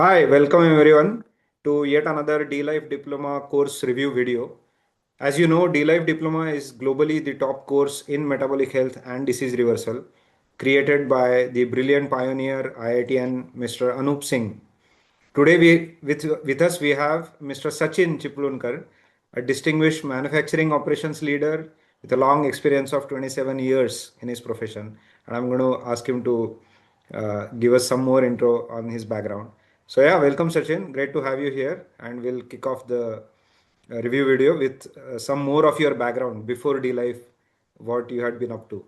Hi, welcome everyone to yet another D-Life Diploma course review video. As you know, D-Life Diploma is globally the top course in metabolic health and disease reversal, created by the brilliant pioneer IITN Mr. Anup Singh. Today, with us we have Mr. Sachin Chiplunkar, a distinguished manufacturing operations leader with a long experience of 27 years in his profession. And I'm going to ask him to give us some more intro on his background. So yeah, welcome Sachin. Great to have you here, and we'll kick off the review video with some more of your background before D Life, what you had been up to.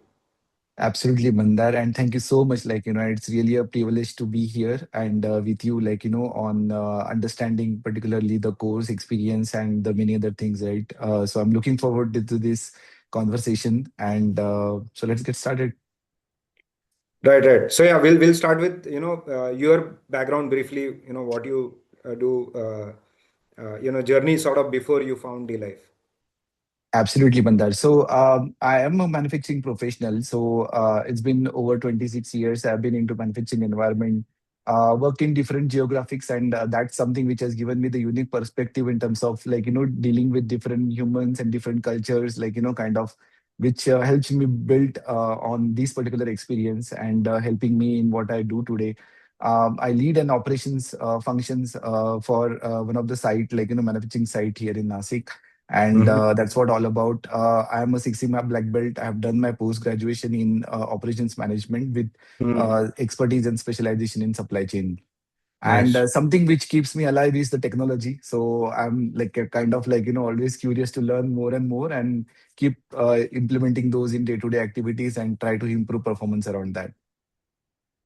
Absolutely, Mandar, and thank you so much. It's really a privilege to be here and with you, on understanding particularly the course experience and the many other things, right? So I'm looking forward to this conversation, and so let's get started. Right, right. So yeah, we'll start with your background briefly. What you do. Journey sort of before you found D Life. Absolutely, Mandar. So I am a manufacturing professional. So it's been over 26 years. I've been into manufacturing environment, worked in different geographics, and that's something which has given me the unique perspective in terms of dealing with different humans and different cultures, kind of which helps me build on this particular experience and helping me in what I do today. I lead an operations functions for one of the site, manufacturing site here in Nasik, and Mm-hmm. that's what all about. I am a Six Sigma Black Belt. I have done my post graduation in operations management with Mm. expertise and specialization in supply chain. And Nice. something which keeps me alive is the technology. So I'm like a kind of always curious to learn more and more and keep implementing those in day-to-day activities and try to improve performance around that.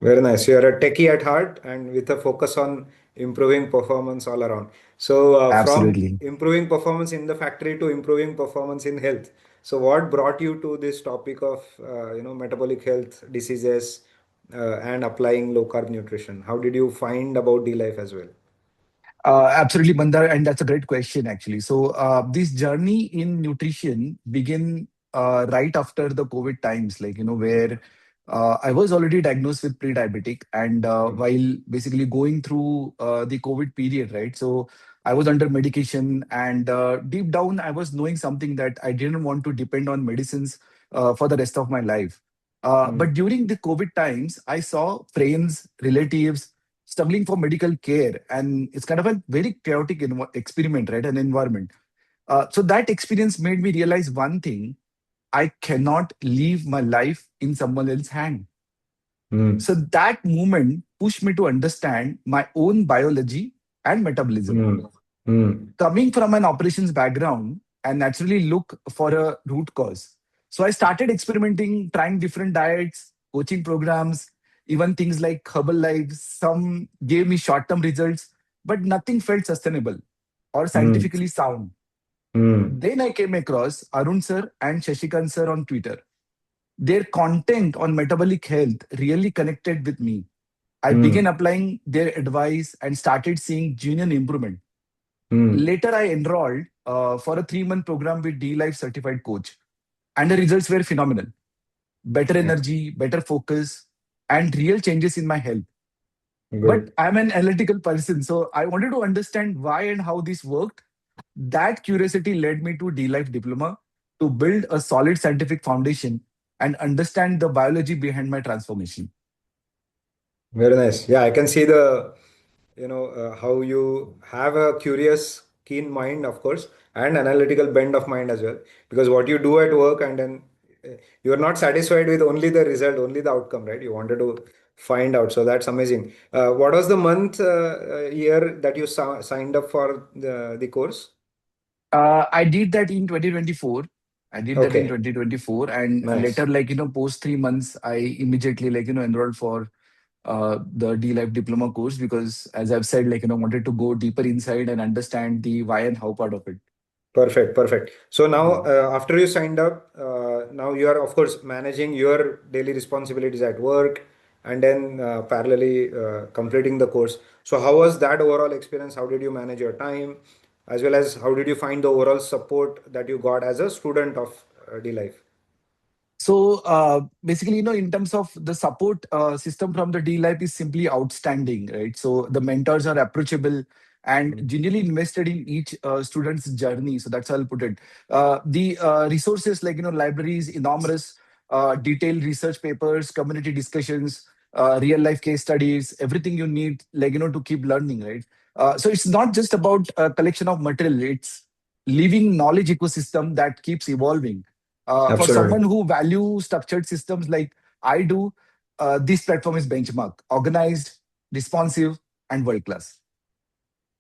Very nice. You are a techie at heart and with a focus on improving performance all around. So, from Absolutely. improving performance in the factory to improving performance in health. So, what brought you to this topic of metabolic health diseases and applying low carb nutrition? How did you find about D life as well? Absolutely, Mandar, and that's a great question actually. So this journey in nutrition began right after the COVID times, where I was already diagnosed with pre-diabetic, and Mm. while basically going through the COVID period, right? So I was under medication, and deep down, I was knowing something that I didn't want to depend on medicines for the rest of my life. Mm. But during the COVID times, I saw friends, relatives struggling for medical care, and it's kind of a very chaotic experiment, right? An environment. So that experience made me realize one thing: I cannot leave my life in someone else's hand. Mm. So that moment pushed me to understand my own biology and metabolism. Mm. Mm. Coming from an operations background, and naturally look for a root cause. So I started experimenting, trying different diets, coaching programs, even things like Herbalife. Some gave me short term results, but nothing felt sustainable or Mm. scientifically sound. Mm. Then I came across Arun sir and Shashikan sir on Twitter. Their content on metabolic health really connected with me. I began Mm. applying their advice and started seeing genuine improvement. Mm. Later, I enrolled for a 3-month program with D Life certified coach, and the results were phenomenal. Better Nice. energy, better focus, and real changes in my health. But Good. I'm an analytical person, so I wanted to understand why and how this worked. That curiosity led me to D Life Diploma to build a solid scientific foundation and understand the biology behind my transformation. Very nice. Yeah, I can see the how you have a curious keen mind, of course, and analytical bend of mind as well, because what you do at work, and then you are not satisfied with only the result, only the outcome, right? You wanted to find out. So that's amazing. What was the month, year that you signed up for the course? I did that in 2024. I did that in Okay. 2024, and later, Nice. post 3 months, I immediately enrolled for the D Life Diploma course because, as I've said, wanted to go deeper inside and understand the why and how part of it. Perfect, perfect. So now, Mm. after you signed up, now you are, of course, managing your daily responsibilities at work, and then parallelly completing the course. So how was that overall experience? How did you manage your time, as well as how did you find the overall support that you got as a student of D Life? So basically, in terms of the support system from the D Life is simply outstanding, right? So the mentors are approachable and Mm. genuinely invested in each student's journey. So that's how I'll put it. The resources like libraries, enormous, detailed research papers, community discussions, real life case studies, everything you need, like to keep learning, right? So it's not just about a collection of material; it's living knowledge ecosystem that keeps evolving. For Absolutely. someone who value structured systems like I do, this platform is benchmark, organized, responsive, and world class.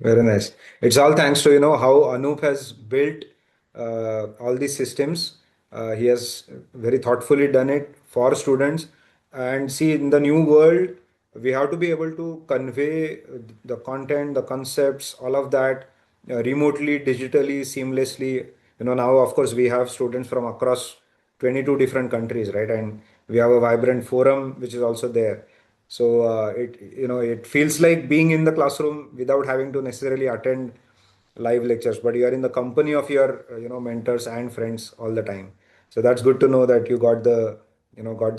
Very nice. It's all thanks to, how Anup has built all these systems. He has very thoughtfully done it for students. And see, in the new world, we have to be able to convey the content, the concepts, all of that remotely, digitally, seamlessly. Now, of course, we have students from across 22 different countries, right? And we have a vibrant forum which is also there. So it feels like being in the classroom without having to necessarily attend live lectures, but you are in the company of your mentors and friends all the time. So that's good to know that you got the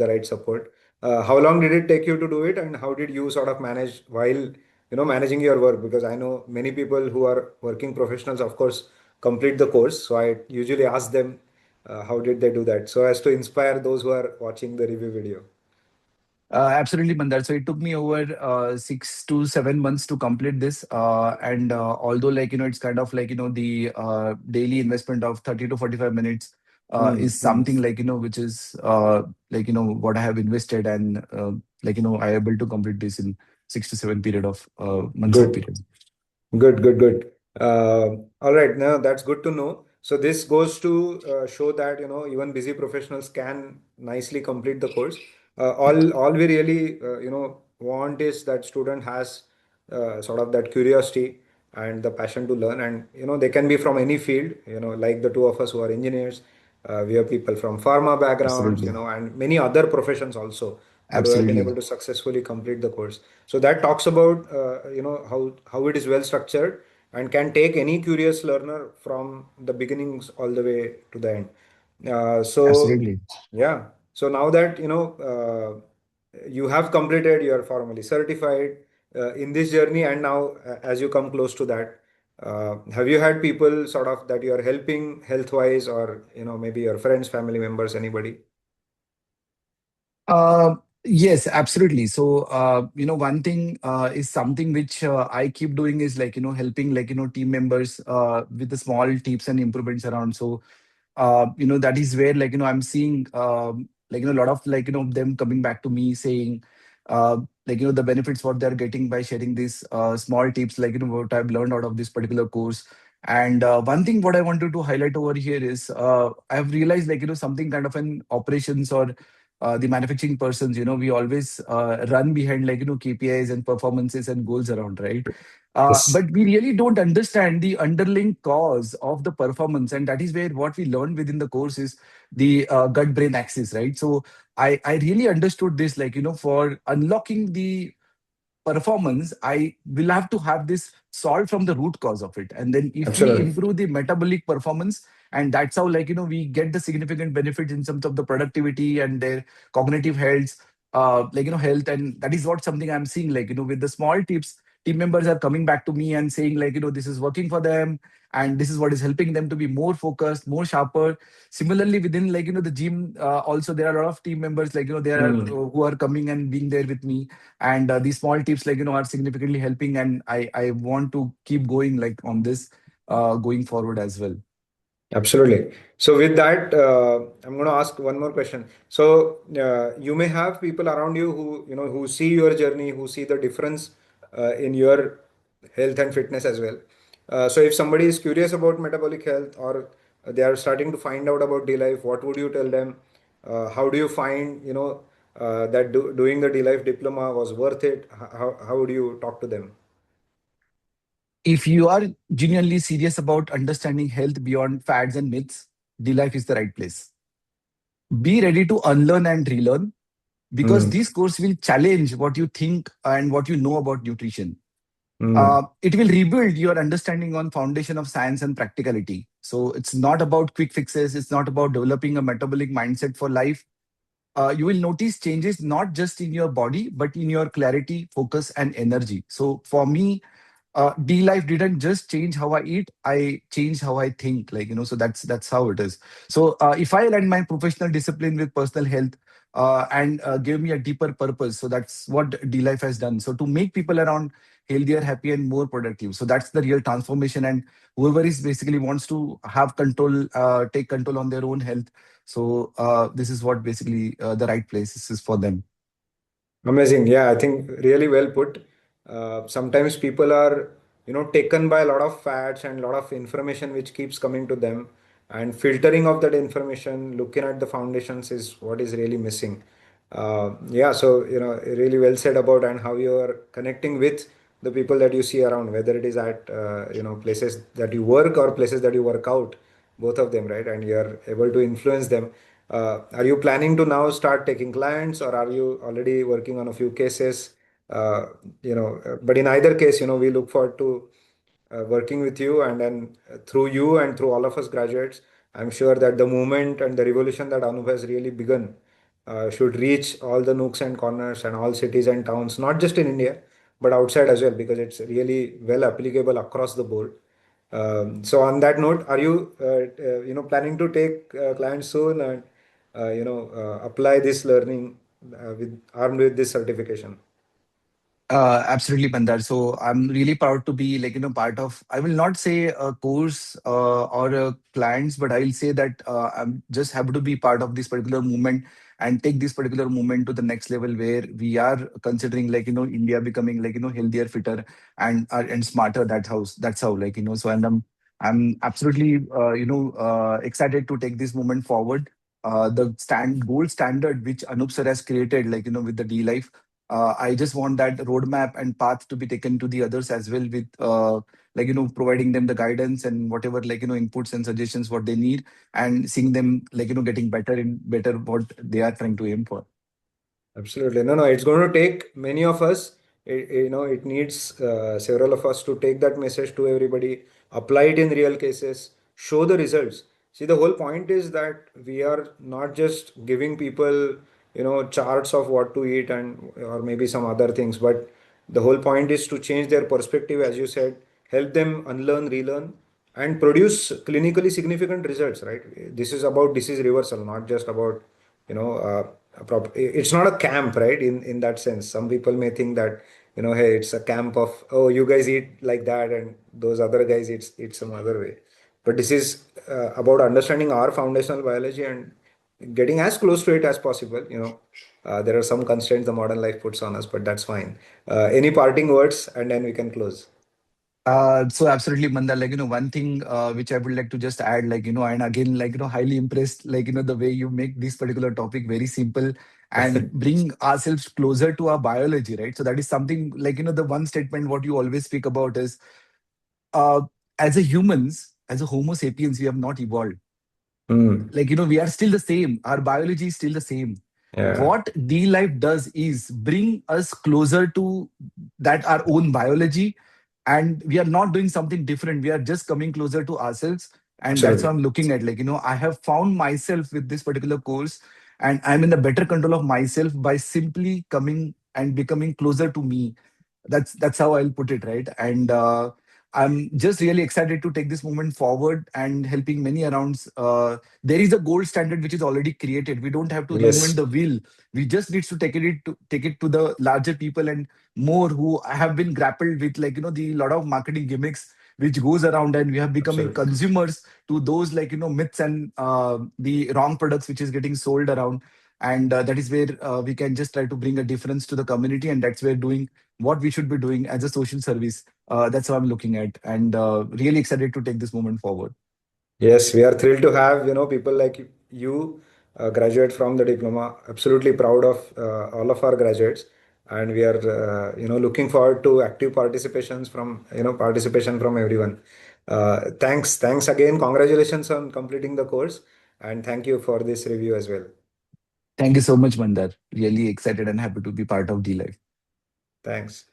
right support. How long did it take you to do it, and how did you sort of manage while managing your work? Because I know many people who are working professionals, of course, complete the course. So I usually ask them how did they do that, so as to inspire those who are watching the review video. Absolutely, Mandar. So it took me over 6 to 7 months to complete this. And although, it's kind of like, the daily investment of 30 to 45 minutes Hmm. is Hmm. something like, which is what I have invested. And I able to complete this in 6 to 7 months of Good. period. Good, good, good. All right, now that's good to know. So this goes to show that even busy professionals can nicely complete the course. All we really want is that student has sort of that curiosity and the passion to learn, and they can be from any field. Like the two of us who are engineers, we have people from pharma backgrounds, Absolutely. and many other professions also, but who have been able Absolutely. to successfully complete the course. So that talks about how it is well structured and can take any curious learner from the beginnings all the way to the end. So Absolutely. yeah. So now that you have completed, you are formally certified in this journey, and now as you come close to that, have you had people sort of that you are helping health wise, or maybe your friends, family members, anybody? Yes, absolutely. So, one thing is something which I keep doing is like, helping like, team members with the small tips and improvements around. So, that is where like, I'm seeing a lot of like, them coming back to me saying, the benefits what they're getting by sharing these small tips, like, what I've learned out of this particular course. And one thing what I wanted to highlight over here is I've realized like, something kind of an operations or the manufacturing persons, we always run behind like, KPIs and performances and goals around, right? Yes. But we really don't understand the underlying cause of the performance. And that is where what we learned within the course is the gut brain axis, right? So I really understood this, like, for unlocking the performance, I will have to have this solved from the root cause of it. And then if we Absolutely. improve the metabolic performance, and that's how, like, we get the significant benefits in terms of the productivity and their cognitive health, health. And that is what something I'm seeing, like, with the small tips, team members are coming back to me and saying, like, this is working for them. And this is what is helping them to be more focused, more sharper. Similarly, within like the gym, also there are a lot of team members like they are Hmm. who are coming and being there with me, and these small tips like are significantly helping, and I want to keep going like on this going forward as well. Absolutely. So with that, I'm going to ask one more question. So you may have people around you who who see your journey, who see the difference in your health and fitness as well. So if somebody is curious about metabolic health, or they are starting to find out about D Life, what would you tell them? How do you find that doing the D Life diploma was worth it? How would you talk to them? If you are genuinely serious about understanding health beyond fads and myths, the life is the right place. Be ready to unlearn and relearn, because Hmm. this course will challenge what you think and what you know about nutrition. Mm. It will rebuild your understanding on foundation of science and practicality. So it's not about quick fixes. It's not about developing a metabolic mindset for life. You will notice changes not just in your body, but in your clarity, focus, and energy. So for me, D life didn't just change how I eat, I changed how I think. So that's how it is. So if I align my professional discipline with personal health and give me a deeper purpose, so that's what D life has done. So to make people around healthier, happy, and more productive. So that's the real transformation. And whoever is basically wants to have control, take control on their own health. So this is what basically the right place is for them. Amazing. Yeah, I think really well put. Sometimes people are, taken by a lot of facts and a lot of information which keeps coming to them, and filtering of that information, looking at the foundations is what is really missing. Yeah, so really well said about and how you are connecting with the people that you see around, whether it is at places that you work or places that you work out, both of them, right? And you are able to influence them. Are you planning to now start taking clients, or are you already working on a few cases? But in either case, we look forward to working with you, and then through you and through all of us graduates, I'm sure that the movement and the revolution that Anup has really begun should reach all the nooks and corners and all cities and towns, not just in India, but outside as well, because it's really well applicable across the board. So on that note, are you planning to take clients soon and apply this learning with armed with this certification? Absolutely, Mandar. So I'm really proud to be part of. I will not say a course or a clients, but I will say that I'm just happy to be part of this particular movement and take this particular movement to the next level where we are considering India becoming healthier, fitter, and smarter. That's how So and I'm absolutely excited to take this movement forward. The gold standard which Anup sir has created with the D life. I just want that roadmap and path to be taken to the others as well with providing them the guidance and whatever inputs and suggestions what they need, and seeing them getting better what they are trying to aim for. Absolutely. No, no, it's going to take many of us. It needs several of us to take that message to everybody, apply it in real cases, show the results. See, the whole point is that we are not just giving people, charts of what to eat and or maybe some other things, but the whole point is to change their perspective, as you said, help them unlearn, relearn, and produce clinically significant results, right? This is about disease reversal, not just about it's not a camp, right? In that sense, some people may think that hey, it's a camp of, oh, you guys eat like that and those other guys eat some other way. But this is about understanding our foundational biology and getting as close to it as possible. There are some constraints the modern life puts on us, but that's fine. Any parting words, and then we can close. So absolutely, Mandar, one thing which I would like to just add, and again, highly impressed, the way you make this particular topic very simple and bring ourselves closer to our biology, right? So that is something the one statement what you always speak about is uh, as a humans, as a Homo sapiens, we have not evolved. Hmm. We are still the same. Our biology is still the same. Yeah, What D life does is bring us closer to that our own biology, and we are not doing something different. We are just coming closer to ourselves, and that's what absolutely. I'm looking at. I have found myself with this particular course, and I'm in a better control of myself by simply coming and becoming closer to me. That's how I'll put it, right? And I'm just really excited to take this movement forward and helping many around. There is a gold standard which is already created. We don't have to reinvent Yes, the wheel. We just need to take it to the larger people and more who have been grappled with the lot of marketing gimmicks which goes around, and we have becoming absolutely. consumers to those myths and the wrong products which is getting sold around. And that is where we can just try to bring a difference to the community, and that's where doing what we should be doing as a social service. That's how I'm looking at, and really excited to take this moment forward. Yes, we are thrilled to have, people like you graduate from the diploma. Absolutely proud of all of our graduates, and we are, looking forward to active participation from everyone. Thanks again. Congratulations on completing the course, and thank you for this review as well. Thank you so much, Mandar. Really excited and happy to be part of D Life. Thanks.